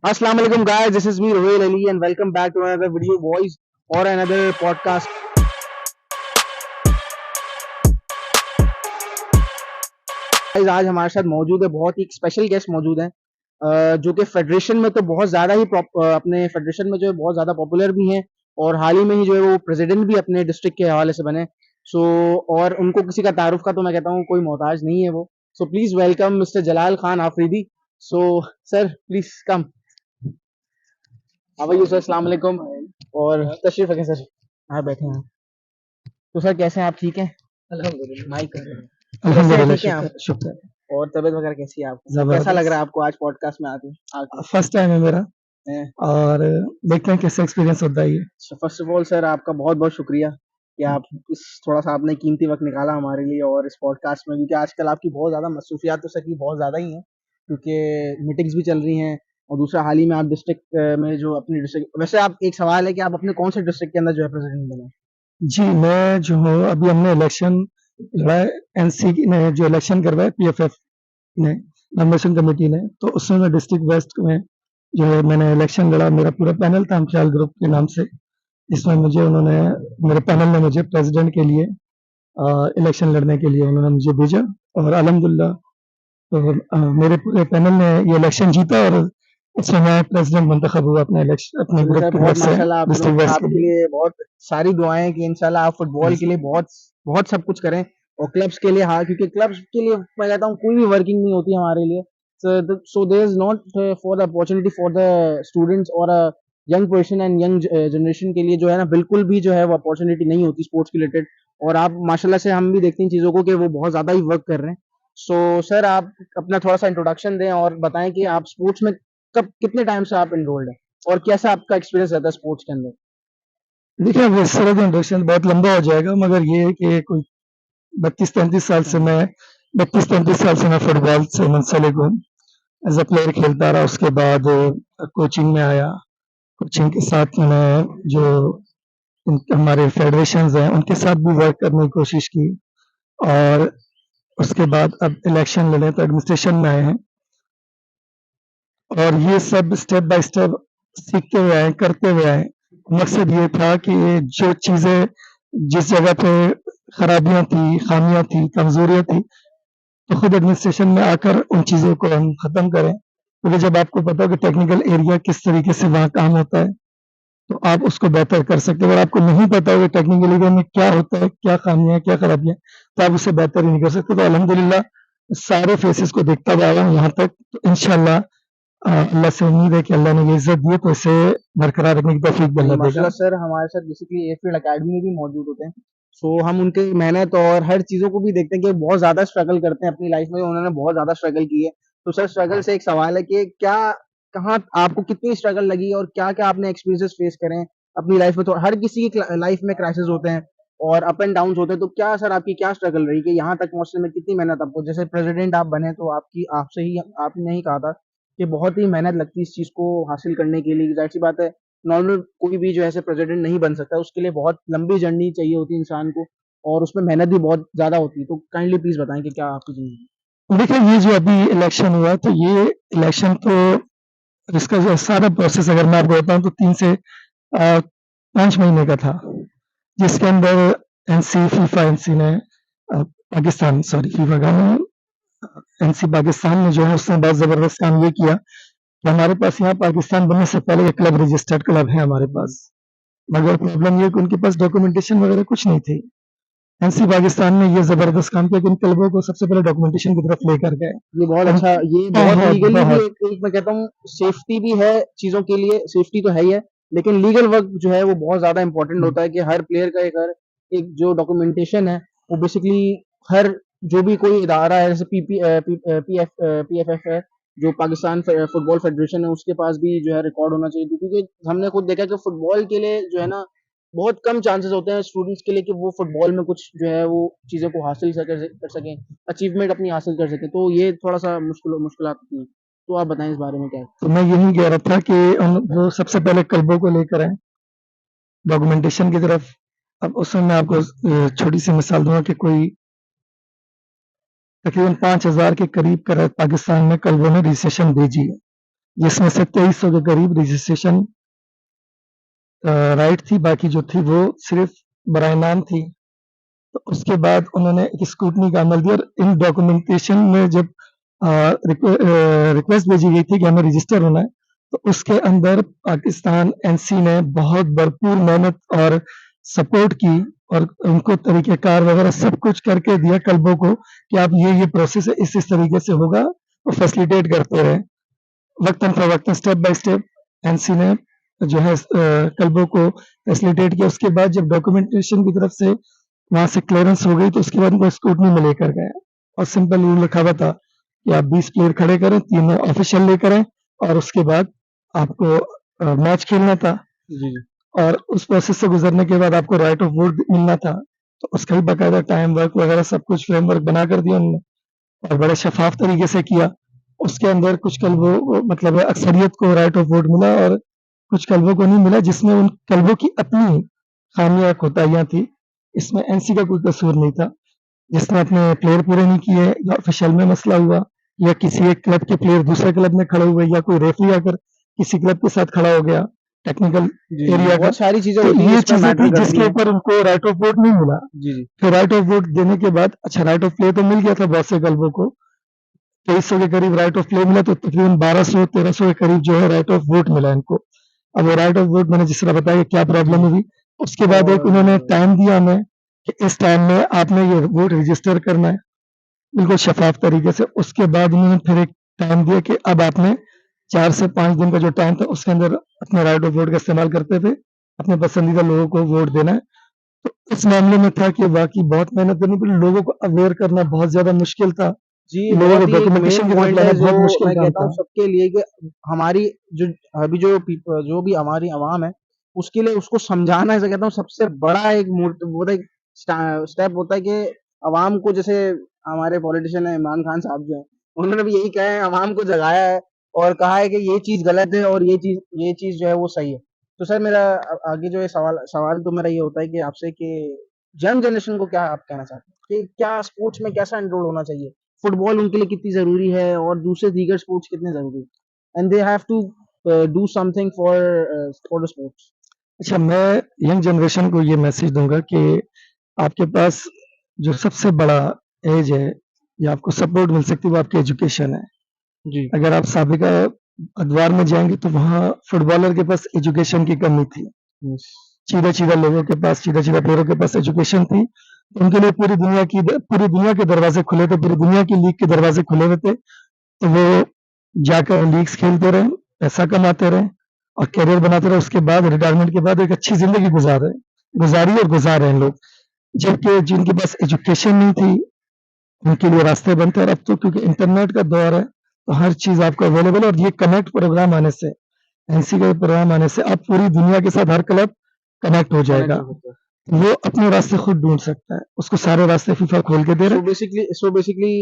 Assalamu alaikum guys, this is me Rohil Ali and welcome back to another video voice or another podcast. Guys, आज हमारे साथ मौजूद है बहुत ही special guest मौजूद हैं जो कि फेडरेशन में तो बहुत ज़्यादा ही अपने फेडरेशन में जो है बहुत ज़्यादा पॉपुलर भी हैं और हाल ही में ही जो है वो प्रेसिडेंट भी अपने डिस्ट्रिक्ट के हवाले से बने। सो और उनको किसी का तारुफ का तो मैं कहता हूँ कोई मोहताज नहीं है वो। So please welcome mister Jalal Khan Afridi. So sir please कम। हाँ भाई सर अस्सलाम वालेकुम और तशरीफ रखें सर। हाँ बैठे हैं। तो सर कैसे हैं आप, ठीक हैं? अल्हम्दुलिल्लाह माइक कैसे हैं, अल्हम्दुलिल्लाह ठीक हैं आप? शुक्र शुक्र और तबीयत वगैरह कैसी है आपको? कैसा जबरदस्त लग रहा है आपको आज पॉडकास्ट में आके? फर्स्ट टाइम है मेरा हैं? और देखते हैं कैसा एक्सपीरियंस होता है ये। फर्स्ट ऑफ ऑल सर आपका बहुत बहुत शुक्रिया कि आप इस थोड़ा सा आपने कीमती वक्त निकाला हमारे लिए और इस पॉडकास्ट में, क्योंकि आजकल आपकी बहुत ज़्यादा मसरूफियात तो सर की बहुत ज़्यादा ही हैं क्योंकि मीटिंग्स भी चल रही हैं और दूसरा हाल ही में आप डिस्ट्रिक्ट में जो अपनी डिस्ट्रिक्ट, वैसे आप एक सवाल है कि आप अपने कौन से डिस्ट्रिक्ट के अंदर जो है प्रेसिडेंट बने? जी मैं जो हूँ अभी हमने इलेक्शन लड़ा है, एनसी ने जो इलेक्शन करवाया पीएफएफ ने नॉमिनेशन कमेटी ने, तो उसमें मैं डिस्ट्रिक्ट वेस्ट में जो है मैंने इलेक्शन लड़ा। मेरा पूरा पैनल था हमख्याल ग्रुप के नाम से, जिसमें मुझे उन्होंने मेरे पैनल ने मुझे प्रेसिडेंट के लिए इलेक्शन लड़ने के लिए उन्होंने मुझे भेजा और अल्हम्दुलिल्लाह तो मेरे पूरे पैनल ने ये इलेक्शन जीता और इसमें मैं प्रेसिडेंट मुंतखब हुआ अपने इलेक्शन अपने ग्रुप सर की बहुत तरफ से माशाल्लाह आप डिस्ट्रिक्ट लोग, वेस्ट के आपके लिए। लिए बहुत सारी दुआएं कि इंशाल्लाह आप फुटबॉल के लिए बहुत बहुत सब कुछ करें और क्लब्स के लिए, हाँ क्योंकि क्लब्स के लिए मैं कहता हूँ कोई भी वर्किंग नहीं होती हमारे लिए। So there is not for the opportunity for the students और young person and young generation के लिए जो है ना बिल्कुल भी जो है वो अपॉर्चुनिटी नहीं होती स्पोर्ट्स के रिलेटेड। और आप माशाल्लाह से हम भी देखते हैं चीज़ों को कि वो बहुत ज़्यादा ही वर्क कर रहे हैं। सो सर आप अपना थोड़ा सा इंट्रोडक्शन दें और बताएं कि आप स्पोर्ट्स में कब कितने टाइम से आप इनरोल्ड हैं और कैसा आपका एक्सपीरियंस रहता है स्पोर्ट्स के अंदर? देखिए अब इस तरह का इंट्रोडक्शन बहुत लंबा हो जाएगा, मगर ये है कि कोई 32-33 साल से मैं फुटबॉल से मुंसलिक हूँ। एज अ प्लेयर खेलता रहा, उसके बाद कोचिंग में आया। कोचिंग के साथ मैंने जो हमारे फेडरेशन हैं उनके साथ भी वर्क करने की कोशिश की और उसके बाद अब इलेक्शन लड़े तो एडमिनिस्ट्रेशन में आए हैं और ये सब स्टेप बाय स्टेप सीखते हुए आए, करते हुए आए। मकसद ये था कि जो चीज़ें जिस जगह पे खराबियाँ थी, खामियाँ थी, कमज़ोरियाँ थी, तो खुद एडमिनिस्ट्रेशन में आकर उन चीज़ों को हम ख़त्म करें। क्योंकि जब आपको पता हो कि टेक्निकल एरिया किस तरीके से वहाँ काम होता है, तो आप उसको बेहतर कर सकते हो। अगर आपको नहीं पता हो कि टेक्निकल एरिया में क्या होता है, क्या खामियाँ हैं, क्या खराबियाँ हैं, तो आप उसे बेहतर ही नहीं कर सकते। तो अल्हम्दुलिल्लाह सारे फेसेस को देखता हुआ आया हूँ यहाँ तक, तो इंशाअल्लाह अल्लाह से उम्मीद है कि अल्लाह ने ये इज़्ज़त दी है तो इसे बरकरार रखने की तौफ़ीक भी अल्लाह देगा। माशाल्लाह सर हमारे साथ बेसिकली एयरफील्ड अकेडमी में भी मौजूद होते हैं। सो हम उनकी मेहनत और हर चीज़ों को भी देखते हैं कि बहुत ज़्यादा स्ट्रगल करते हैं अपनी लाइफ में, उन्होंने बहुत ज़्यादा स्ट्रगल की है। तो सर स्ट्रगल से एक सवाल है कि क्या कहाँ आपको कितनी स्ट्रगल लगी और क्या-क्या आपने एक्सपीरियंसेस फेस करे हैं अपनी लाइफ में? तो हर किसी की लाइफ में क्राइसिस होते हैं और अप एंड डाउन्स होते हैं, तो क्या सर आपकी क्या स्ट्रगल रही कि यहाँ तक पहुँचने में कितनी मेहनत आपको, जैसे प्रेसिडेंट आप बने तो आपकी आपसे ही आपने ही कहा था कि बहुत ही मेहनत लगती है इस चीज़ को हासिल करने के लिए। ज़ाहिर-सी बात है नॉर्मल कोई भी जो है ऐसे प्रेसिडेंट नहीं बन सकता, उसके लिए बहुत लंबी जर्नी चाहिए होती है इंसान को और उसमें मेहनत भी बहुत ज़्यादा होती है। तो काइंडली प्लीज़ बताएँ कि क्या आपकी ज़िंदगी? देखिए ये जो अभी इलेक्शन हुआ, तो ये इलेक्शन तो इसका जो सारा प्रोसेस अगर मैं आपको बताऊँ तो 3 से 5 महीने का था, जिसके अंदर फीफा एनसी ने पाकिस्तान सॉरी फीफा का नहीं, एनसी पाकिस्तान ने जो है उसने बहुत ज़बरदस्त काम ये किया कि हमारे पास यहाँ पाकिस्तान बनने से पहले एक क्लब रजिस्टर्ड क्लब है हमारे पास, मगर प्रॉब्लम ये है कि उनके पास डॉक्यूमेंटेशन वगैरह कुछ नहीं थी। एनसी पाकिस्तान ने ये ज़बरदस्त काम किया कि इन क्लबों को सबसे पहले डॉक्यूमेंटेशन की तरफ लेकर गए। ये बहुत अच्छा, ये बहुत लीगली भी एक मैं कहता हूँ सेफ्टी भी है चीज़ों के लिए, सेफ्टी तो है ही है, लेकिन लीगल वर्क जो है वो बहुत ज़्यादा इम्पोर्टेंट होता है कि हर प्लेयर का एक जो डॉक्यूमेंटेशन है वो बेसिकली हर जो भी कोई इदारा है जैसे पीएफएफ है, जो पाकिस्तान फुटबॉल फेडरेशन है, उसके पास भी जो है रिकॉर्ड होना चाहिए, क्योंकि हमने खुद देखा कि फुटबॉल के लिए जो है ना बहुत कम चांसेस होते हैं स्टूडेंट्स के लिए कि वो फुटबॉल में कुछ जो है वो चीज़ों को हासिल कर सकें, अचीवमेंट अपनी हासिल कर सकें। तो ये थोड़ा-सा मुश्किलात होती हैं। तो आप बताएँ इस बारे में क्या है? तो मैं यही कह रहा था कि वो सबसे पहले क्लबों को लेकर आए डॉक्यूमेंटेशन की तरफ। अब उसमें मैं आपको छोटी सी मिसाल दूंगा कि कोई तकरीबन 5,000 के करीब कर पाकिस्तान में क्लबों ने रजिस्ट्रेशन भेजी है, जिसमें से 2300 के करीब रजिस्ट्रेशन राइट थी, बाकी जो थी वो सिर्फ बराए नाम थी। तो उसके बाद उन्होंने एक स्क्रूटनी का अमल दिया और इन डॉक्यूमेंटेशन में जब रिक्वेस्ट भेजी गई थी कि हमें रजिस्टर होना है, तो उसके अंदर पाकिस्तान एनसी ने बहुत भरपूर मेहनत और सपोर्ट की और उनको तरीक़ेकार वगैरह सब कुछ करके दिया क्लबों को कि आप ये प्रोसेस है, इस तरीके से होगा, वो फैसिलिटेट करते रहे। वक़्तन फ़वक़्तन, स्टेप बाय स्टेप एनसी ने जो है क्लबों को फैसिलिटेट किया। उसके बाद जब डॉक्यूमेंटेशन की तरफ से वहाँ से क्लियरेंस हो गई, तो उसके बाद उनको स्क्रूटनी में लेकर गए और सिंपल रूल लिखा हुआ था कि आप 20 प्लेयर खड़े करें, 3 ऑफिशियल लेकर आएँ और उसके बाद आपको मैच खेलना था। जी, जी। और उस प्रोसेस से गुजरने के बाद आपको राइट ऑफ वोट मिलना था। तो उसका भी बाकायदा टाइम वर्क वगैरह सब कुछ फ्रेमवर्क बना कर दिया उन्होंने और बड़े शफ़ाफ़ तरीके से किया। उसके अंदर कुछ क्लबों मतलब अक्सरियत को राइट ऑफ वोट मिला और कुछ क्लबों को नहीं मिला, जिसमें उन क्लबों की अपनी खामियाँ कोताहियाँ थी। इसमें एनसी का कोई कसूर नहीं था। जिसने अपने प्लेयर पूरे नहीं किए या ऑफिशियल में मसला हुआ या किसी एक क्लब के प्लेयर दूसरे क्लब में खड़े हुए या कोई रेफरी आकर किसी क्लब के साथ खड़ा हो गया टेक्निकल जी, जी। एरिया का, बहुत सारी चीज़ें तो होती हैं ये जिसमें चीज़ें मैटर थी करती जिसके हैं। ऊपर उनको राइट ऑफ वोट नहीं मिला। जी, जी। फिर राइट ऑफ वोट देने के बाद अच्छा राइट ऑफ प्ले तो मिल गया था बहुत से क्लबों को, 2300 के करीब राइट ऑफ प्ले मिला, तो तकरीबन 1200-1300 के करीब जो है राइट ऑफ वोट मिला इनको। अब वो राइट ऑफ वोट मैंने जिस तरह बताया कि क्या जी, प्रॉब्लम जी। हुई, उसके बाद एक और उन्होंने टाइम दिया हमें कि इस टाइम में आपने ये वोट रजिस्टर करना है, बिल्कुल शफ़ाफ़ तरीके से। उसके बाद उन्होंने फिर एक टाइम दिया कि अब आपने 4 से 5 दिन का जो टाइम था उसके अंदर अपने राइट ऑफ वोट का इस्तेमाल करते हुए अपने पसंदीदा लोगों को वोट देना है। तो इस मामले में था कि वाक़ई बहुत मेहनत करनी पड़ी, लोगों को अवेयर करना बहुत ज़्यादा मुश्किल था, जी, लोगों को बहुत ही एक मेन डॉक्यूमेंटेशन की तरफ पॉइंट लाना है जो बहुत मुश्किल मैं काम कहता हूँ था। सबके लिए कि हमारी जो अभी जो भी हमारी आवाम है, उसके लिए उसको समझाना ऐसा कहता हूँ सबसे बड़ा एक वो होता है स्टेप होता है कि आवाम को जैसे हमारे पॉलिटिशियन है इमरान खान साहब जो हैं, उन्होंने भी यही कहा है आवाम को जगाया है और कहा है कि ये चीज़ गलत है और ये चीज़ जो है वो सही है। तो सर मेरा आगे जो ये सवाल तो मेरा ये होता है कि आपसे कि यंग जनरेशन को क्या आप कहना चाहते हैं कि क्या स्पोर्ट्स में कैसा एनरोल होना चाहिए? फुटबॉल उनके लिए कितनी ज़रूरी है और दूसरे दीगर स्पोर्ट्स कितने ज़रूरी हैं? And they have to do something for the sports. अच्छा, मैं यंग जनरेशन को ये मैसेज दूँगा कि आपके पास जो सबसे बड़ा एज है या आपको सपोर्ट मिल सकती है वो आपकी एजुकेशन है। जी। अगर आप साबिका अदवार में जाएँगे तो वहाँ फुटबॉलर के पास एजुकेशन की कमी थी। यस। सीधा-सीधा लोगों के पास, सीधा-सीधा प्लेयरों के पास एजुकेशन थी। तो उनके लिए पूरी दुनिया के दरवाज़े खुले थे, पूरी दुनिया की लीग के दरवाज़े खुले हुए थे। तो वो जाकर लीग्स खेलते रहे, पैसा कमाते रहे और करियर बनाते रहे। उसके बाद रिटायरमेंट के बाद एक अच्छी ज़िंदगी गुज़ारी और गुज़ार रहे हैं लोग। जबकि जिनके पास एजुकेशन नहीं थी, उनके लिए रास्ते बनते हैं और अब तो क्योंकि इंटरनेट का दौर है, तो हर चीज़ आपको अवेलेबल है और ये कनेक्ट प्रोग्राम आने से, एनसी का प्रोग्राम आने से अब पूरी दुनिया के साथ हर क्लब कनेक्ट हो कनेक्ट जाएगा। हो सकता है। वो अपने रास्ते खुद ढूँढ सकता है। उसको सारे रास्ते फीफा खोल के दे रहा सो है। Basically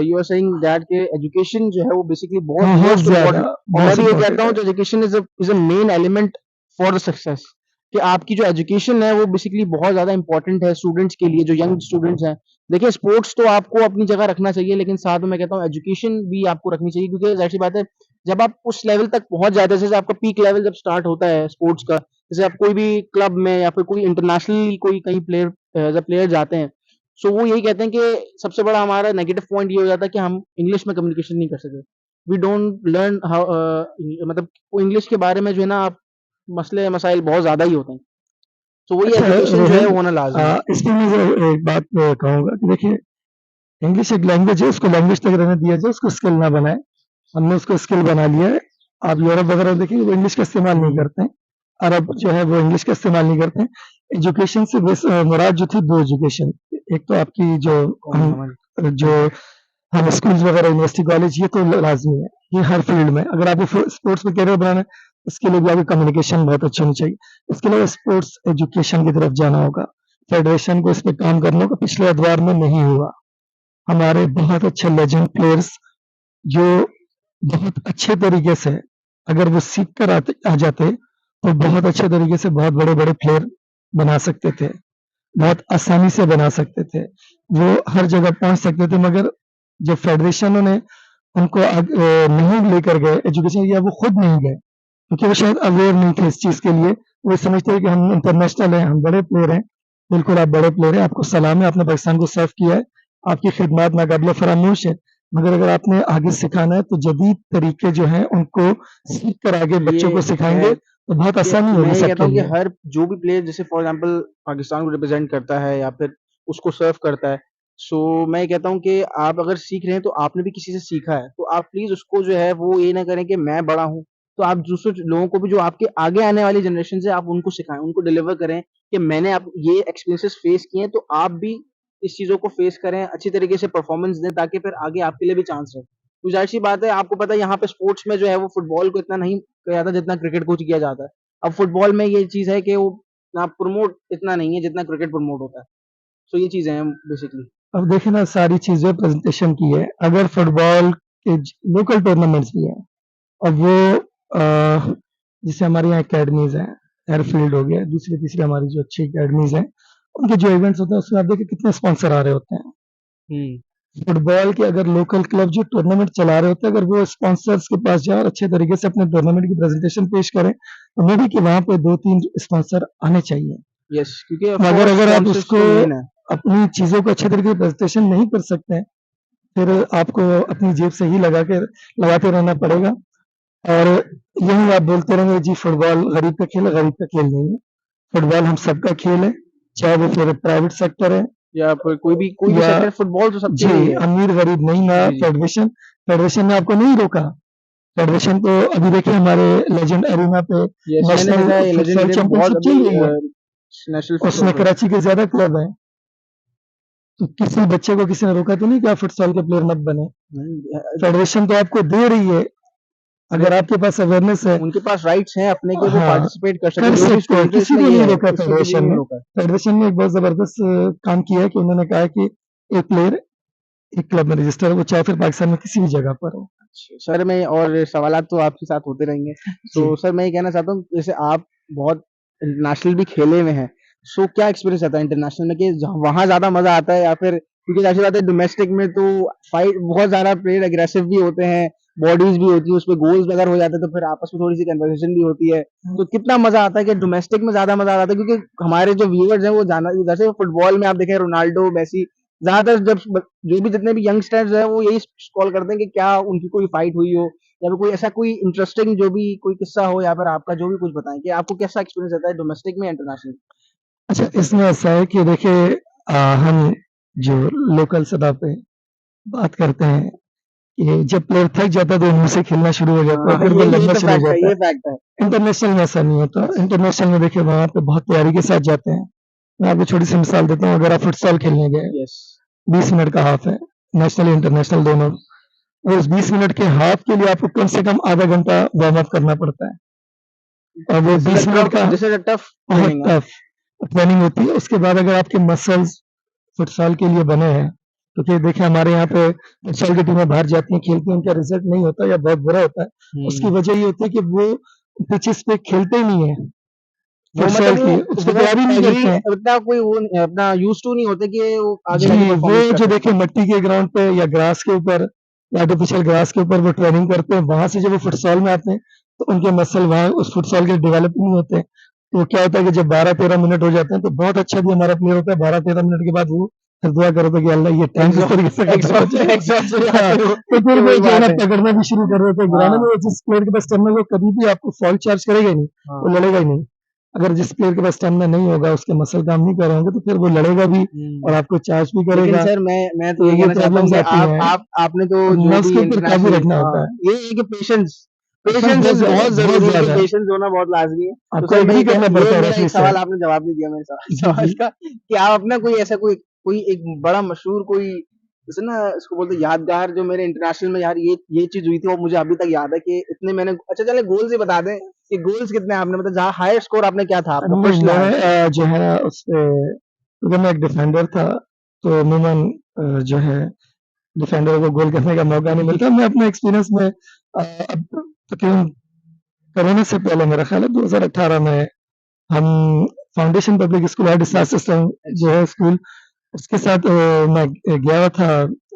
you are saying that कि एजुकेशन जो है वो बेसिकली बहुत बहुत मोस्ट ज़्यादा, इम्पोर्टेंट और मैं मोस्ट भी ये इम्पोर्टेंट कहता हूँ है। कि education is a main element for the success कि आपकी जो एजुकेशन है वो बेसिकली बहुत ज़्यादा इम्पोर्टेंट है स्टूडेंट्स के लिए जो यंग स्टूडेंट्स हैं। देखिए स्पोर्ट्स तो आपको अपनी जगह रखना चाहिए लेकिन साथ में मैं कहता हूँ एजुकेशन भी आपको रखनी चाहिए क्योंकि ज़ाहिर-सी बात है जब आप उस लेवल तक पहुँच जाते हैं जैसे आपका पीक लेवल जब स्टार्ट होता है स्पोर्ट्स का, जैसे आप कोई भी क्लब में या फिर कोई इंटरनेशनली कोई कहीं प्लेयर एज़ अ प्लेयर जाते हैं सो वो यही कहते हैं कि सबसे बड़ा हमारा नेगेटिव पॉइंट ये हो जाता है कि हम इंग्लिश में कम्युनिकेशन नहीं कर सकते। वी डोंट लर्न हाउ मतलब वो इंग्लिश के बारे में जो है ना आप मसले मसाइल बहुत ज़्यादा ही होते हैं। तो वही अच्छा एजुकेशन जो है रोहित, वो होना लाज़मी है। इसमें मैं ज़रा एक बात कहूँगा कि देखिए इंग्लिश एक लैंग्वेज है, उसको लैंग्वेज तक रहने दिया जाए, उसको स्किल ना बनाएँ। हमने उसको स्किल बना लिया है। आप यूरोप वगैरह देखिए वो इंग्लिश का इस्तेमाल नहीं करते हैं। अरब जो है वो इंग्लिश का इस्तेमाल नहीं करते हैं। एजुकेशन से मुराद जो थी 2 एजुकेशन, एक तो आपकी कॉमन हमारी जो हम स्कूल्स वगैरह यूनिवर्सिटी कॉलेज ये तो लाज़मी है, ये हर फील्ड में। अगर आपको स्पोर्ट्स में करियर बनाना है, इसके लिए भी आपकी कम्युनिकेशन बहुत अच्छी होनी चाहिए। इसके अलावा स्पोर्ट्स एजुकेशन की तरफ जाना होगा। फेडरेशन को इस पे काम करना होगा, पिछले अदवार में नहीं हुआ। हमारे बहुत अच्छे लेजेंड प्लेयर्स जो बहुत अच्छे तरीके से अगर वो सीख कर आ जाते तो बहुत अच्छे तरीके से बहुत बड़े-बड़े प्लेयर बना सकते थे। बहुत आसानी से बना सकते थे। वो हर जगह पहुँच सकते थे मगर जब फेडरेशनों ने उनको नहीं लेकर गए एजुकेशन, या वो खुद नहीं गए क्योंकि वो शायद अवेयर नहीं थे इस चीज़ के लिए। वो समझते हैं कि हम इंटरनेशनल हैं, हम बड़े प्लेयर हैं। बिल्कुल आप बड़े प्लेयर हैं, आपको सलाम है, आपने पाकिस्तान को सर्व किया है, आपकी खिदमत नाकाबिले फरामोश है। मगर अगर आपने आगे सिखाना है तो जदीद तरीके जो हैं उनको सीख कर आगे बच्चों ये को सिखाएंगे है तो बहुत कि आसानी मैं होगी ये कहता सबके हूँ कि लिए। हर जो भी प्लेयर जैसे फॉर एग्जांपल पाकिस्तान को रिप्रेजेंट करता है या फिर उसको सर्व करता है, सो मैं ये कहता हूँ कि आप अगर सीख रहे हैं तो आपने भी किसी से सीखा है, तो आप प्लीज उसको जो है वो ये ना करें कि मैं बड़ा हूँ, तो आप दूसरे लोगों को भी जो आपके आगे आने वाली जनरेशन से आप उनको सिखाएं, उनको डिलीवर करें कि मैंने आप ये एक्सपीरियंसेस फेस किए हैं, तो आप भी इस चीजों को फेस करें, अच्छी तरीके से परफॉर्मेंस दें ताकि फिर आगे आपके लिए भी चांस रहे। तो जाहिर सी बात है, आपको पता है यहाँ पे स्पोर्ट्स में जो है वो फुटबॉल को इतना नहीं किया जाता जितना क्रिकेट को किया जाता है। अब फुटबॉल में ये चीज है कि वो ना प्रमोट इतना नहीं है जितना क्रिकेट प्रमोट होता है। सो ये चीजें हैं बेसिकली। अब देखिए ना, सारी चीज़ें प्रेजेंटेशन की है। अगर फुटबॉल के लोकल टूर्नामेंट्स भी हैं और वो जैसे हमारे यहाँ एकेडमीज हैं, एयरफील्ड हो गया, दूसरी तीसरी हमारी जो अच्छी एकेडमीज हैं, उनके जो इवेंट्स होते हैं उसमें आप देखिए कितने स्पॉन्सर आ रहे होते हैं। हम्म। फुटबॉल के अगर लोकल क्लब जो टूर्नामेंट चला रहे होते हैं, अगर वो स्पॉन्सर्स के पास जाए और अच्छे तरीके से अपने टूर्नामेंट की प्रेजेंटेशन पेश करें, तो मे भी कि वहाँ पे 2-3 स्पॉन्सर आने चाहिए। यस, क्योंकि ऑफ मगर कोर्स अगर आप स्पॉन्सर्स उसको तो मेन है। अपनी चीज़ों को अच्छे तरीके से प्रेजेंटेशन नहीं कर सकते हैं, फिर आपको अपनी जेब से ही लगाते रहना पड़ेगा। और यही आप बोलते रहेंगे जी फुटबॉल गरीब का खेल है, गरीब का खेल नहीं है। फुटबॉल हम सबका खेल है, चाहे वो फिर प्राइवेट सेक्टर है या फिर कोई भी या सेक्टर, फुटबॉल तो सबके जी लिए ही है। अमीर गरीब नहीं ना। जी जी। फेडरेशन फेडरेशन ने आपको नहीं रोका। फेडरेशन तो अभी देखिए हमारे लेजेंड एरिना पे यस, मैंने नेशनल देखा है लेजेंड फुटसॉल डे में बहुत चैंपियनशिप अभी चल रही है। नेशनल उसमें फुटबॉल पे। कराची के ज्यादा क्लब हैं, तो किसी बच्चे को किसी ने रोका तो नहीं कि आप फुटसॉल के प्लेयर मत बने। फेडरेशन तो आपको दे रही है, अगर आपके पास अवेयरनेस है। उनके पास राइट्स हैं अपने के, वो हाँ, पार्टिसिपेट कर सकते कर हैं जो भी सकते हैं, स्टूडेंट है, किसी इसमें को ये नहीं है, रोका इसमें किसी को फेडरेशन नहीं ने। रोका है। फेडरेशन ने एक बहुत जबरदस्त काम किया है कि उन्होंने कहा है कि एक प्लेयर एक क्लब में रजिस्टर है, वो चाहे फिर पाकिस्तान में किसी भी जगह पर हो। सर मैं और सवालात तो आपके साथ होते रहेंगे। जी। सो सर मैं ये कहना चाहता हूँ, जैसे आप बहुत इंटरनेशनल भी खेले हुए हैं, सो क्या एक्सपीरियंस रहता है इंटरनेशनल में कि वहाँ ज़्यादा मज़ा आता है, या फिर क्योंकि ज़ाहिर सी बात है डोमेस्टिक में तो फाइट बहुत ज़्यादा प्लेयर एग्रेसिव भी होते हैं, बॉडीज भी होती है, उसपे गोल्स वगैरह हो जाते हैं, तो फिर आपस में थोड़ी-सी कन्वर्सेशन भी होती है। तो कितना मज़ा आता है कि डोमेस्टिक में ज़्यादा मज़ा आता है, क्योंकि हमारे जो व्यूअर्स हैं वो जाना जैसे फुटबॉल में आप देखें रोनाल्डो, मेसी, ज़्यादातर जब जो भी जितने भी यंगस्टर्स हैं वो यही कॉल करते हैं कि क्या उनकी कोई फाइट हुई हो, या फिर कोई ऐसा कोई इंटरेस्टिंग जो भी कोई किस्सा हो, या फिर आपका जो भी कुछ बताएं कि आपको कैसा एक्सपीरियंस रहता है डोमेस्टिक में इंटरनेशनल। अच्छा, इसमें ऐसा है कि देखिए हम जो लोकल सतह पे बात करते हैं कि जब प्लेयर थक जाता है तो उनमें से खेलना शुरू हो जाता है, हाँ, फिर वो ये लड़ना तो शुरू हो फैक्ट है, जाता ये है। फैक्ट है। इंटरनेशनल में ऐसा नहीं होता। इंटरनेशनल में देखिए वहाँ पे बहुत तैयारी के साथ जाते हैं। मैं आपको छोटी सी मिसाल देता हूँ, अगर आप फुटसॉल खेलने गए, यस। 20 मिनट का हाफ है, नेशनल इंटरनेशनल दोनों, और उस 20 मिनट के हाफ के लिए आपको कम से कम आधा घंटा वार्म अप करना पड़ता है, और वो 20 मिनट का दिस इज अ टफ बहुत ट्रेनिंग। टफ ट्रेनिंग होती है। उसके बाद अगर आपके मसल्स फुटसॉल के लिए बने हैं, तो फिर देखिए हमारे यहाँ पे फुटसॉल की टीमें बाहर जाती हैं, खेलती हैं, उनका रिजल्ट नहीं होता या बहुत बुरा होता है। उसकी वजह ये होती है कि वो पिचेस पे खेलते ही नहीं है वो फुटसॉल मतलब की, वो उसको तैयारी नहीं एग्री करते हैं। उतना कोई वो अपना यूज टू नहीं होते कि वो आगे जी, जाके वो परफॉर्मेंस कर जो सकें। देखिए मिट्टी के ग्राउंड पे या ग्रास के ऊपर या आर्टिफिशियल ग्रास के ऊपर वो ट्रेनिंग करते हैं, वहां से जब वो फुटसॉल में आते हैं तो उनके मसल वहाँ उस फुटसॉल के डेवलप नहीं होते हैं। तो क्या होता है कि जब 12-13 मिनट हो जाते हैं तो बहुत अच्छा भी हमारा प्लेयर होता है, 12-13 मिनट के बाद वो फिर दुआ करो तो कि अल्लाह ये टाइम किस तरीके से खत्म हो जाए। एग्जॉस्ट हो हाँ, जाते हो तो फिर कि वो वही जो है ना बात है। पकड़ना भी शुरू कर देते हैं गिराने में। हाँ जिस प्लेयर के पास स्टेमिना, वो कभी भी आपको फॉल चार्ज करेगा ही नहीं, हाँ। वो लड़ेगा ही नहीं। अगर जिस प्लेयर के पास स्टेमिना नहीं होगा, उसके मसल काम नहीं कर रहे होंगे, तो फिर वो लड़ेगा भी और आपको चार्ज भी लेकिन करेगा। सर मैं तो तो ये ये कहना चाहता हूँ प्रॉब्लम्स कि आती हैं, आपने तो और जो नर्व्स भी के ऊपर काबू इंटरनेशनल, रखना हाँ, होता है। ये है कि पेशेंस हाँ, पेशेंस बहुत इज ज़्यादा, बहुत बहुत जरूरी है, कि ज़्यादा। पेशेंस होना बहुत लाजमी है। तो आपको सर मैं एग्री करना ये पड़ता है मेरा रेफरी एक से। सवाल आपने जवाब नहीं दिया मेरे जी, सवाल जी। का, कि आप अपना कोई ऐसा कोई कोई एक बड़ा मशहूर कोई, जैसे ना इसको बोलते हैं यादगार, जो मेरे इंटरनेशनल में यार ये चीज हुई थी, वो मुझे अभी तक याद है कि इतने मैंने, अच्छा चले गोल्स ही बता दें कि गोल्स कितने आपने, मतलब जहाँ हायर स्कोर आपने क्या था आपका नहीं, फर्स्ट मैं लास्ट। जो है ना उसपे, क्योंकि मैं एक डिफेंडर था, तो अमूमन जो है डिफेंडर को गोल करने का मौका नहीं मिलता। मैं अपने एक्सपीरियंस में अब तकरीबन कोरोना से पहले, मेरा ख्याल है 2018 में, हम foundation public school high discharge system जो है स्कूल, उसके साथ मैं गया हुआ था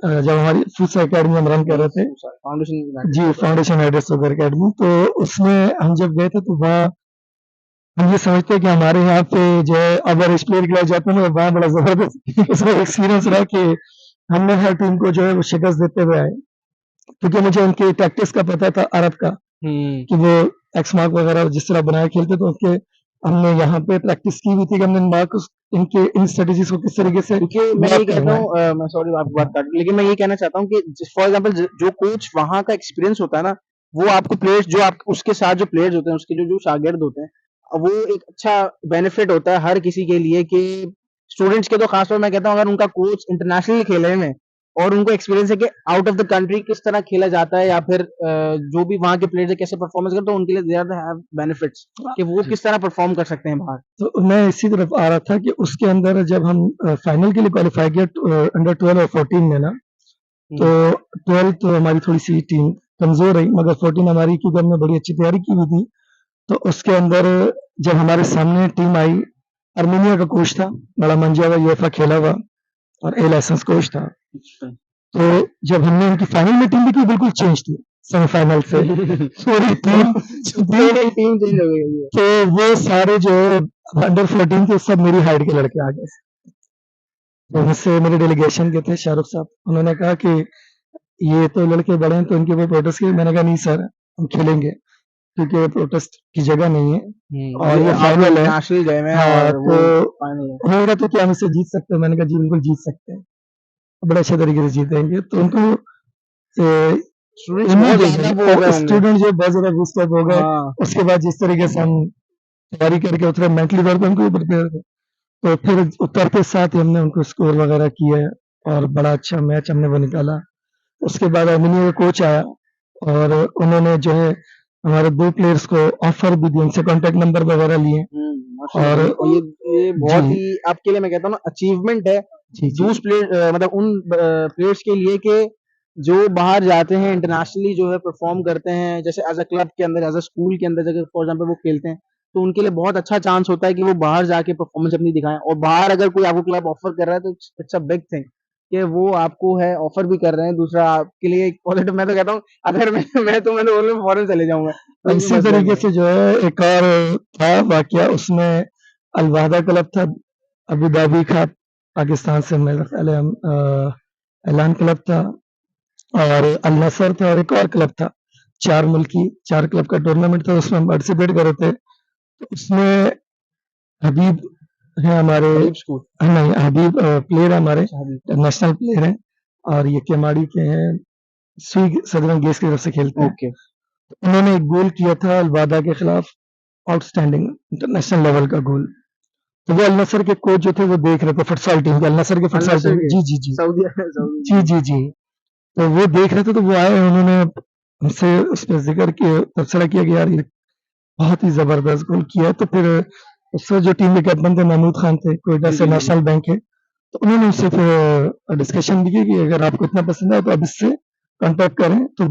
जब हमारी फूसा अकेडमी हम रन कर रहे थे। फाउंडेशन जी, फाउंडेशन एड्रेस शुगर अकेडमी, तो उसमें हम जब गए थे तो वहाँ हम ये समझते हैं कि हमारे यहाँ पे जो है अगर प्लेयर खिलाए जाते हैं ना, वहाँ बड़ा ज़बरदस्त उसमें एक्सपीरियंस रहा कि हमने हर टीम को जो है वो शिकस्त देते हुए आए। क्योंकि मुझे उनकी टैक्टिक्स का पता था अरब का, कि वो एक्स मार्क वगैरह जिस तरह बनाए खेलते, तो उनके हमने यहाँ पे प्रैक्टिस की हुई थी कि हमने मार्क इनके इन स्ट्रेटेजीज को किस तरीके से क्योंकि मैं ब्लॉक ये कहता करना है। हूँ मैं सॉरी आपकी बात काट रहा हूँ, लेकिन मैं ये कहना चाहता हूँ कि फॉर एग्जांपल जो कोच वहाँ का एक्सपीरियंस होता है ना, वो आपको प्लेयर्स जो आप उसके साथ जो प्लेयर्स होते हैं, उसके जो जो शागिर्द होते हैं, वो एक अच्छा बेनिफिट होता है हर किसी के लिए कि स्टूडेंट्स के तो खासतौर मैं कहता हूँ अगर उनका कोच इंटरनेशनल खेले में और उनको एक्सपीरियंस है कि आउट ऑफ द कंट्री किस तरह खेला जाता है या फिर जो भी वहाँ के प्लेयर्स है कैसे परफॉर्मेंस करते हैं, तो उनके लिए ज्यादा हैव बेनिफिट्स कि वो किस तरह परफॉर्म कर सकते हैं बाहर। तो मैं इसी तरफ आ रहा था कि उसके अंदर जब हम फाइनल के लिए क्वालिफाई किया अंडर 12 और 14 में ना, तो 12 तो हमारी थोड़ी सी टीम कमजोर रही, मगर 14 हमारी, क्योंकि हमने बड़ी अच्छी तैयारी की हुई थी, तो उसके अंदर जब हमारे सामने टीम आई, अर्मेनिया का कोच था, बड़ा मंजा हुआ यूएफए खेला हुआ और ए लाइसेंस कोच था। तो जब हमने उनकी फाइनल में टीम देखी, बिल्कुल चेंज थी सेमीफाइनल से पूरी टीम टीम चेंज हो गई है। तो वो सारे जो अंडर 14 थे सब मेरी हाइट के लड़के आ गए। तो मुझसे मेरे डेलीगेशन के थे शाहरुख साहब, उन्होंने कहा कि ये तो लड़के बड़े हैं तो इनके ऊपर प्रोटेस्ट किए। मैंने कहा नहीं सर, हम खेलेंगे, क्योंकि वो प्रोटेस्ट की जगह नहीं है और ये फाइनल है। नेशनल गए हैं हाँ, और वो तो फाइनल है। उन्होंने कहा तो क्या हम इससे जीत सकते हैं? मैंने कहा जी बिल्कुल जीत सकते हैं, बड़े अच्छे तरीके से जीतेंगे। तो उनको स्टूडेंट्स बहुत ज्यादा वो हो गए होंगे। स्टूडेंट जो बहुत ज्यादा बूस्टअप हो गए। हाँ उसके बाद जिस तरीके से हम तैयारी करके उतरे मेंटली तौर पर उनको प्रिपेयर थे, तो फिर उतरते साथ ही हमने उनको स्कोर वगैरह किए और बड़ा अच्छा मैच हमने वो निकाला। उसके बाद अर्मेनिया का कोच आया और उन्होंने जो है हमारे 2 प्लेयर्स को ऑफर भी दिए, उनसे कॉन्टैक्ट नंबर वगैरह लिए माशाल्लाह। और ये बहुत जी, ही आपके लिए मैं कहता हूँ ना अचीवमेंट है जी, जी। दूस प्लेयर मतलब उन प्लेयर्स के लिए कि जो बाहर जाते हैं इंटरनेशनली जो है परफॉर्म करते हैं, जैसे एज अ क्लब के अंदर एज अ स्कूल के अंदर जगह फॉर एग्जांपल वो खेलते हैं, तो उनके लिए बहुत अच्छा चांस होता है कि वो बाहर जाके परफॉर्मेंस अपनी दिखाएं। और बाहर अगर कोई आपको क्लब ऑफर कर रहा है तो इट्स अ बिग थिंग कि वो आपको है ऑफर भी कर रहे हैं। दूसरा आपके लिए एक पॉजिटिव मैं तो कहता हूँ अगर मैं तो बोलूँ फॉरेन चले जाऊंगा, कोई भी इसी मसला नहीं तरीके है। से जो है एक और था वाकया, उसमें अल-वाहदा क्लब था, अबू धाबी का, पाकिस्तान से मेरा ख्याल है ऐलान क्लब था और अल नसर था और एक और क्लब था। 4 मुल्की 4 क्लब का टूर्नामेंट था, उसमें हम पार्टिसिपेट कर रहे थे। तो उसमें हबीब हैं हमारे, हबीब स्कूल। नहीं हबीब प्लेयर है हमारे, अच्छा हबीब। इंटरनेशनल प्लेयर हैं और ये केमाड़ी के हैं, स्वी सदरन गेस की तरफ से खेलते हैं। ओके। उन्होंने एक गोल किया था अल-वाहदा के खिलाफ, आउटस्टैंडिंग इंटरनेशनल लेवल का गोल। तो वो अल नसर के कोच जो थे वो देख रहे थे, फुटसाल टीम के, अल नसर के अल फुटसाल नसर टीम, के जी, जी, जी। सऊदी जी, सऊदी। जी, जी। तो वो देख रहे थे, तो वो आए, उन्होंने हमसे उस पे ज़िक्र किया, तबसरा किया कि यार ये बहुत ही ज़बरदस्त गोल किया है। तो फिर उस वक़्त जो टीम के कैप्टन थे महमूद खान थे, क्वेटा जी से जी जी जी। नेशनल बैंक है, तो उन्होंने उससे फिर डिस्कशन भी की कि अगर आपको इतना पसंद है तो आप इससे कॉन्टैक्ट करें। तो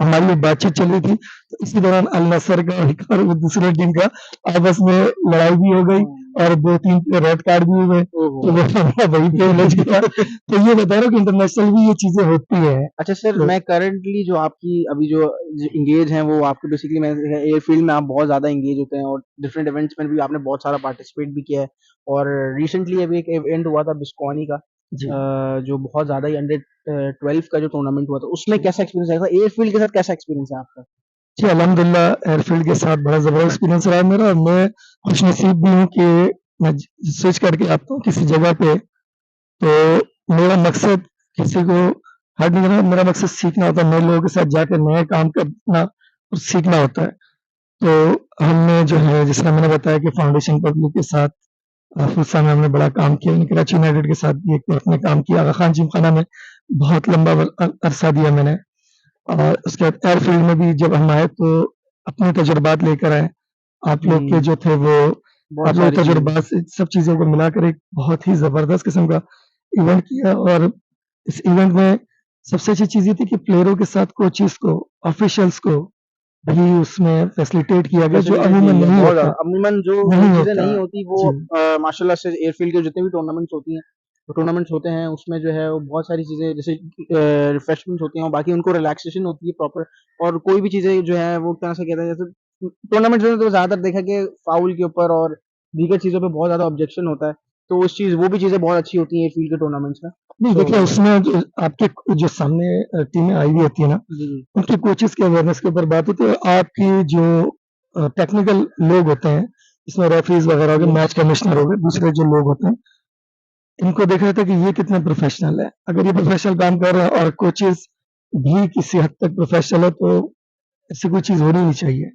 हमारी एक बातचीत चल रही थी, तो इसी दौरान अल नसर का और वो दूसरे टीम का आपस में लड़ाई भी हो गई और 2-3 रेड कार्ड भी हुए, तो वो हमारा वहीं पे उलझ गया। तो ये बता रहा हूँ कि इंटरनेशनल भी ये चीज़ें होती हैं। अच्छा सर, तो मैं करंटली जो आपकी अभी जो एंगेज हैं वो आपके बेसिकली मैंने देखा है एयर फील्ड में आप बहुत ज़्यादा एंगेज होते हैं और डिफरेंट इवेंट्स में भी आपने बहुत सारा पार्टिसिपेट भी किया है। और रिसेंटली अभी एक इवेंट हुआ था बिस्कॉनी का, जी, जो बहुत ज़्यादा ही अंडर 12 का जो टूर्नामेंट हुआ था, उसमें जी। कैसा एक्सपीरियंस आया था? एयर फील्ड के साथ कैसा एक्सपीरियंस है आपका? जी, अल्हम्दुलिल्लाह एयरफील्ड के साथ बड़ा ज़बरदस्त एक्सपीरियंस रहा है मेरा और मैं खुशनसीब भी हूँ कि मैं स्विच करके आता हूँ किसी जगह पे, तो मेरा मकसद किसी को हर्ट नहीं करना, मेरा मकसद सीखना होता है, नए लोगों के साथ जाके नए काम करना और सीखना होता है। तो हमने जो है जिस तरह मैंने बताया कि फाउंडेशन पब्लिक के साथ फुलसा में हमने बड़ा काम किया, कराची यूनाइटेड के साथ भी एक वक़्त में काम किया, आगा खान जिमखाना में बहुत लंबा अरसा दिया मैंने। और उसके बाद एयरफील्ड में भी जब हम आए तो अपने तजुर्बात लेकर आए। आप लोग के जो थे वो बहुत आप लोग सारी चीज़ें। तजुर्बात से सब चीज़ों को मिलाकर एक बहुत ही ज़बरदस्त किस्म का इवेंट किया और इस इवेंट में सबसे अच्छी चीज़ ये थी कि प्लेयरों के साथ कोचेज़ को, ऑफिशियल्स को भी उसमें फैसिलिटेट किया गया, जो फैसिलिटेट की अमूमन गई है नहीं बहुत होता। ज़्यादा। अमूमन जो नहीं चीज़ें होता। नहीं होती वो जी, माशाल्लाह से एयरफील्ड के जितने भी टूर्नामेंट्स होती हैं टूर्नामेंट्स होते हैं उसमें जो है वो बहुत सारी चीज़ें जैसे रिफ्रेशमेंट्स होती हैं और बाकी उनको रिलैक्सेशन होती है प्रॉपर और कोई भी चीज़ें जो है वो तरह से कहते हैं जैसे टूर्नामेंट्स में तो ज़्यादातर देखा कि फाउल के ऊपर और दीगर चीज़ों पे बहुत ज़्यादा ऑब्जेक्शन होता है तो उस चीज़ वो भी चीज़ें बहुत अच्छी होती हैं फील्ड के टूर्नामेंट्स में नहीं सो देखिए उसमें जो आपके जो सामने टीमें आई हुई होती है ना, जी जी उनके कोचेस की अवेयरनेस के ऊपर बात होती है। आपकी जो टेक्निकल लोग होते हैं, इसमें रेफरीज वगैरह हो गए, जी मैच कमिश्नर हो गए, दूसरे जो लोग होते हैं, इनको देखा जाता है कि ये कितने प्रोफेशनल है। अगर ये प्रोफेशनल काम कर रहे हैं और कोचेस भी किसी हद तक प्रोफेशनल है, तो ऐसी कोई चीज़ होनी नहीं चाहिए।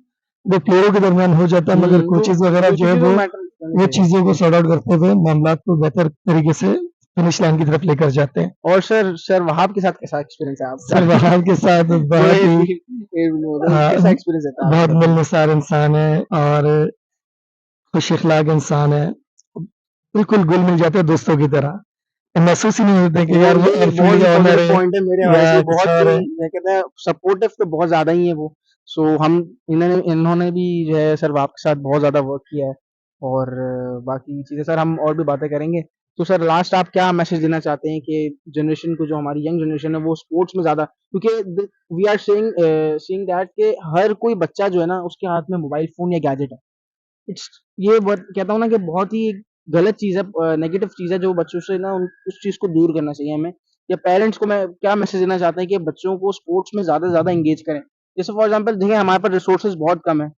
वो प्लेयरों के दरमियान हो जाता है, मगर तो कोचेस वगैरह वो जो है चीज़ें तो वो मैटर करनी वो चाहिए चीज़ों को सॉर्ट आउट करते हुए मामलात को बेहतर तरीके से फिनिश लाइन की तरफ लेकर जाते हैं। और सर वहाब के साथ कैसा एक्सपीरियंस है सर आपका वहाब के साथ जो बहुत ही कैसा एक्सपीरियंस रहता है बहुत आपका मिलनसार इंसान है और खुश अखलाक इंसान है। बिल्कुल घुल मिल जाते हैं दोस्तों की तरह। महसूस ही नहीं होता कि वो यार वो ये एयरफील्ड बहुत ही का ऑनर पॉजिटिव है पॉइंट है मेरे या हवाले से कुछ बहुत और ही है। क्या कहते हैं सपोर्टिव तो बहुत ज्यादा ही है वो सो हम इन्होंने भी जो है सर आपके साथ बहुत ज्यादा वर्क किया है और बाकी चीजें सर हम और भी बातें करेंगे तो सर लास्ट आप क्या मैसेज देना चाहते हैं कि जनरेशन को जो हमारी यंग जनरेशन है वो स्पोर्ट्स में ज्यादा क्योंकि वी आर सेइंग दैट कि हर कोई बच्चा जो है ना उसके हाथ में मोबाइल फोन या गैजेट है इट्स ये कहता हूँ ना कि बहुत ही गलत चीज़ है नेगेटिव चीज़ है जो बच्चों से ना उस चीज़ को दूर करना चाहिए हमें या पेरेंट्स को मैं क्या मैसेज देना चाहते हैं कि बच्चों को स्पोर्ट्स में ज़्यादा से ज़्यादा इंगेज करें जैसे फॉर एग्जांपल देखिए हमारे पास रिसोर्सेज बहुत कम है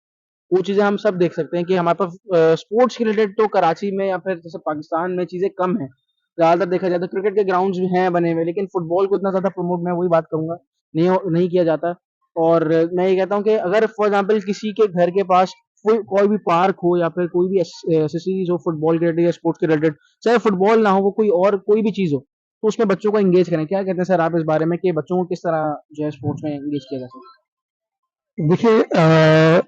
वो चीज़ें हम सब देख सकते हैं कि हमारे पास स्पोर्ट्स के रिलेटेड तो कराची में या फिर जैसे पाकिस्तान में चीज़ें कम है ज़्यादातर देखा जाए तो क्रिकेट के ग्राउंड्स भी हैं बने हुए लेकिन फुटबॉल को इतना ज़्यादा प्रमोट मैं वही बात करूंगा नहीं किया जाता और मैं ये कहता हूँ कि अगर फॉर एग्जांपल किसी के घर के पास कोई भी पार्क हो या फिर कोई भी एसेसरीज हो फुटबॉल के रिलेटेड या स्पोर्ट्स के रिलेटेड चाहे फुटबॉल ना हो वो कोई और कोई भी चीज़ हो तो उसमें बच्चों को एंगेज करें क्या कहते हैं सर आप इस बारे में कि बच्चों को किस तरह जो है स्पोर्ट्स में एंगेज किया जा सकता देखिए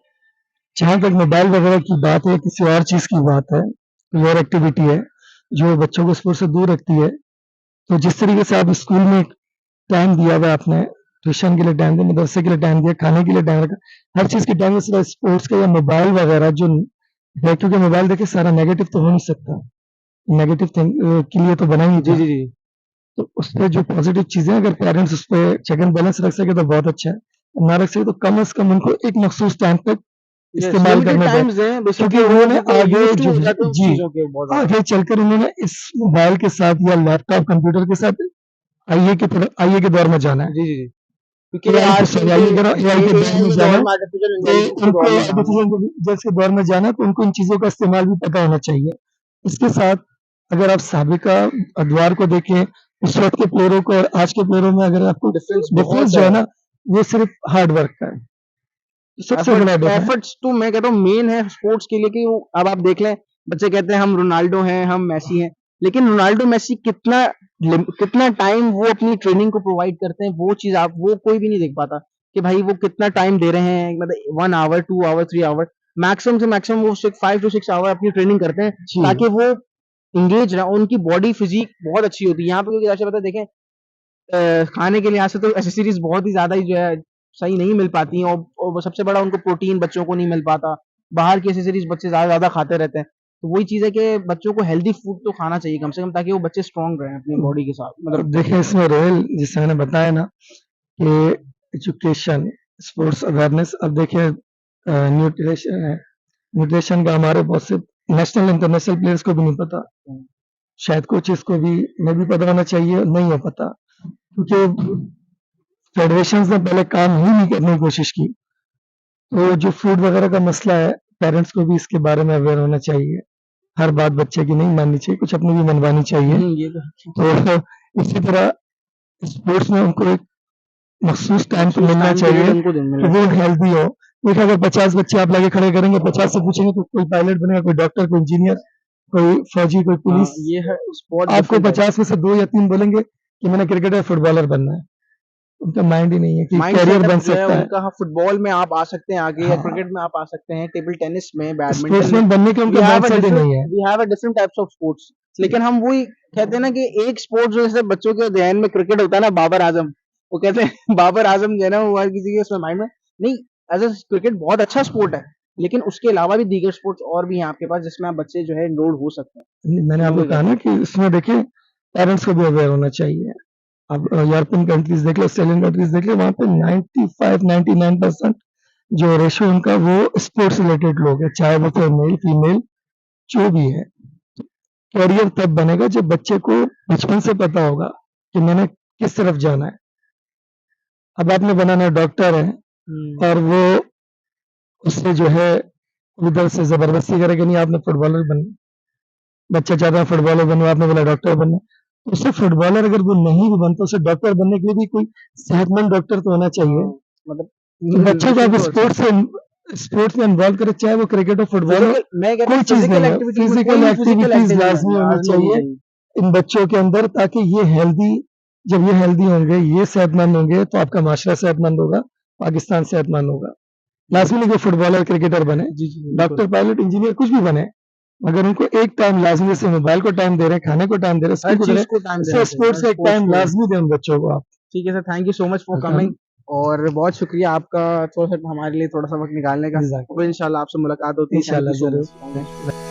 जहाँ तक मोबाइल वगैरह की बात है, किसी और चीज़ की बात है, कोई और एक्टिविटी है, जो बच्चों को स्पोर्ट्स से दूर रखती है, तो जिस तरीके से आप स्कूल में टाइम दिया हुआ है आपने, ट्यूशन के लिए टाइम दिया, मदरसे के लिए टाइम दिया, खाने के लिए टाइम रखा, हर चीज़ के टाइम में सिर्फ स्पोर्ट्स का या मोबाइल वगैरह जो है, क्योंकि मोबाइल देखिए सारा नेगेटिव तो हो नहीं सकता, नेगेटिव थिंग के लिए तो बना ही नहीं है जी था। जी जी तो उसपे जो पॉजिटिव चीज़ें हैं, अगर पेरेंट्स उस पे चेक एंड बैलेंस रख सके तो बहुत अच्छा है, ना रख सके तो कम से कम उनको एक मखसूस टाइम तक यस इस्तेमाल लिमिटेड करने दें, टाइम्स हैं क्योंकि बेसिकली वो उन्होंने क्योंकि आगे यूज्ड टू जो हो है जाते हैं उस जी, चीज़ों के बहुत ज़्यादा आगे चलकर उन्होंने इस मोबाइल के साथ या लैपटॉप, कंप्यूटर के साथ आईए के दौर में जाना है। जी जी जी क्योंकि एआई के आजकल सॉरी के एआई के दौर एआई में के जाना दौर है, में आर्टिफिशियल तो इंटेलिजेंस के उनको दौर में जाना है आर्टिफिशियल इंटेलिजेंस के दौर में जाना है, तो उनको इन चीज़ों का इस्तेमाल भी पता होना चाहिए। इसके साथ अगर आप साबिका अदवार को देखें, उस वक़्त के प्लेयरों को और आज के प्लेयरों में अगर आपको डिफरेंस डिफरेंस बहुत जो है है ना, वो सिर्फ हार्ड वर्क का है। सबसे बड़ा डिफरेंस एफर्ट्स तो मैं कहता हूँ मेन है स्पोर्ट्स के लिए कि अब आप देख लें बच्चे कहते हैं हम रोनाल्डो हैं हम मैसी हैं लेकिन रोनाल्डो मैसी कितना टाइम वो अपनी ट्रेनिंग को प्रोवाइड करते हैं वो चीज आप वो कोई भी नहीं देख पाता कि भाई वो कितना टाइम दे रहे हैं मतलब 1 आवर 2 आवर 3 आवर मैक्सिमम से मैक्सिमम वो 5 to 6 आवर अपनी ट्रेनिंग करते हैं जी। ताकि वो इंगेज रहे उनकी बॉडी फिजिक बहुत अच्छी होती है यहाँ पे क्योंकि जैसे पता है, देखें खाने के लिहाज से तो एसेसरीज बहुत ही ज़्यादा ही जो है सही नहीं मिल पाती हैं और वो सबसे बड़ा उनको प्रोटीन बच्चों को नहीं मिल पाता। बाहर की एसेसरीज बच्चे ज़्यादा ज़्यादा खाते रहते हैं। तो वही चीज़ है कि बच्चों को हेल्दी फूड तो खाना चाहिए कम से कम ताकि वो बच्चे स्ट्रॉन्ग रहें अपनी बॉडी के साथ मतलब देखिए इसमें रोयल जिसे मैंने बताया ना कि एजुकेशन, स्पोर्ट्स अवेयरनेस, अब देखिए न्यूट्रिशन है, न्यूट्रिशन का हमारे बहुत से नेशनल इंटरनेशनल प्लेयर्स को भी नहीं पता, शायद कोचेस को भी नहीं भी पता होना चाहिए, नहीं है पता, क्योंकि फेडरेशन ने पहले काम ही नहीं करने की कोशिश की। तो जो फूड वगैरह का मसला है, पेरेंट्स को भी इसके बारे में अवेयर होना चाहिए। हर बात बच्चे की नहीं माननी चाहिए, कुछ अपनी भी मनवानी चाहिए। ये तो तो इसी तरह स्पोर्ट्स में उनको एक मखसूस टाइम तो मखसूस मिलना टाइम पीरियड चाहिए उनको कि मिलना वो चाहिए। हेल्दी हो। देखिए अगर 50 बच्चे आप लाके खड़े करेंगे, 50 से पूछेंगे तो कोई पायलट बनेगा, कोई डॉक्टर, कोई इंजीनियर, कोई फौजी, कोई हाँ, पुलिस। ये है स्पोर्ट आपको डिफरेंट है। 50 में से 2 या 3 बोलेंगे कि मैंने क्रिकेटर, फुटबॉलर बनना है। उनका माइंड ही नहीं है कि माइंड करियर सेटअप बन जो है सकता है। उनका हाँ, फुटबॉल में आप आ सकते हैं आगे या हाँ, क्रिकेट में आप आ सकते हैं टेबल टेनिस में बैडमिंटन में स्पोर्ट्समैन बनने का वी उनका हैव अ माइंडसेट ही डिफरेंट नहीं है। We have a different types of sports लेकिन हम वही कहते हैं ना कि एक स्पोर्ट जो जैसे बच्चों के ध्यान में क्रिकेट होता है ना बाबर आजम वो कहते हैं बाबर आजम जो है ना वो हर किसी के उसमें माइंड में नहीं एज अ क्रिकेट बहुत अच्छा स्पोर्ट है लेकिन उसके अलावा भी दीगर स्पोर्ट्स और भी हैं आपके पास जिसमें आप बच्चे जो है इनरोल हो सकते हैं मैंने तो मैं आपको वही कहा कहता ना हूँ कि इसमें देखिए पेरेंट्स को भी अवेयर होना चाहिए। अब यूरोपियन कंट्रीज देख लो, ऑस्ट्रेलियन कंट्रीज देख लो, वहाँ पे 95-99% जो रेशियो उनका वो स्पोर्ट्स रिलेटेड लोग है, चाहे वो फिर मेल फीमेल जो भी है। कैरियर तब बनेगा जब बच्चे को बचपन से पता होगा कि मैंने किस तरफ जाना है। अब आपने बनाना डॉक्टर है और वो उससे जो है उधर से जबरदस्ती करेगा नहीं आपने फुटबॉलर बनना, बच्चा चाहता है फुटबॉलर बनना, आपने बोला डॉक्टर बनना, तो उससे फुटबॉलर अगर वो नहीं भी बनता, उसे डॉक्टर बनने के लिए भी कोई सेहतमंद डॉक्टर तो होना चाहिए। मतलब तो बच्चे को आप बिल्कुल स्पोर्ट्स में इन्वॉल्व करें, चाहे वो क्रिकेट हो फुटबॉल हो, फिजिकल, मैं कहता कोई हूँ चीज फिजिकल नहीं है, एक्टिविटी में, फिजिकल कोई भी फिजिकल एक्टिविटीज एक्टिविटी लाजमी होनी लाजमी होनी चाहिए चाहिए। इन बच्चों के अंदर, ताकि ये हेल्दी, जब ये हेल्दी होंगे, ये सेहतमंद होंगे, तो आपका माशरा सेहतमंद होगा, पाकिस्तान सेहतमंद होगा। लाजमी नहीं कि फुटबॉलर क्रिकेटर बने, जी, जी, बिल्कुल। डॉक्टर पायलट इंजीनियर कुछ भी बने, मगर उनको एक टाइम लाजमी, जैसे मोबाइल को टाइम दे रहे हैं, खाने को टाइम दे रहे हैं, हर स्कूल को दे रहे चीज़ को हैं, टाइम इससे देना चाहिए, स्पोर्ट्स हर का एक स्पोर्ट्स टाइम को। लाजमी दें उन बच्चों को आप। ठीक है sir, thank you so much for coming और बहुत शुक्रिया आपका थोड़ा-सा हमारे लिए थोड़ा-सा वक़्त निकालने का। जज़ाक और इंशाल्लाह आपसे मुलाकात होती है। थैंक यू इंशाल्लाह सो जरूर। मच।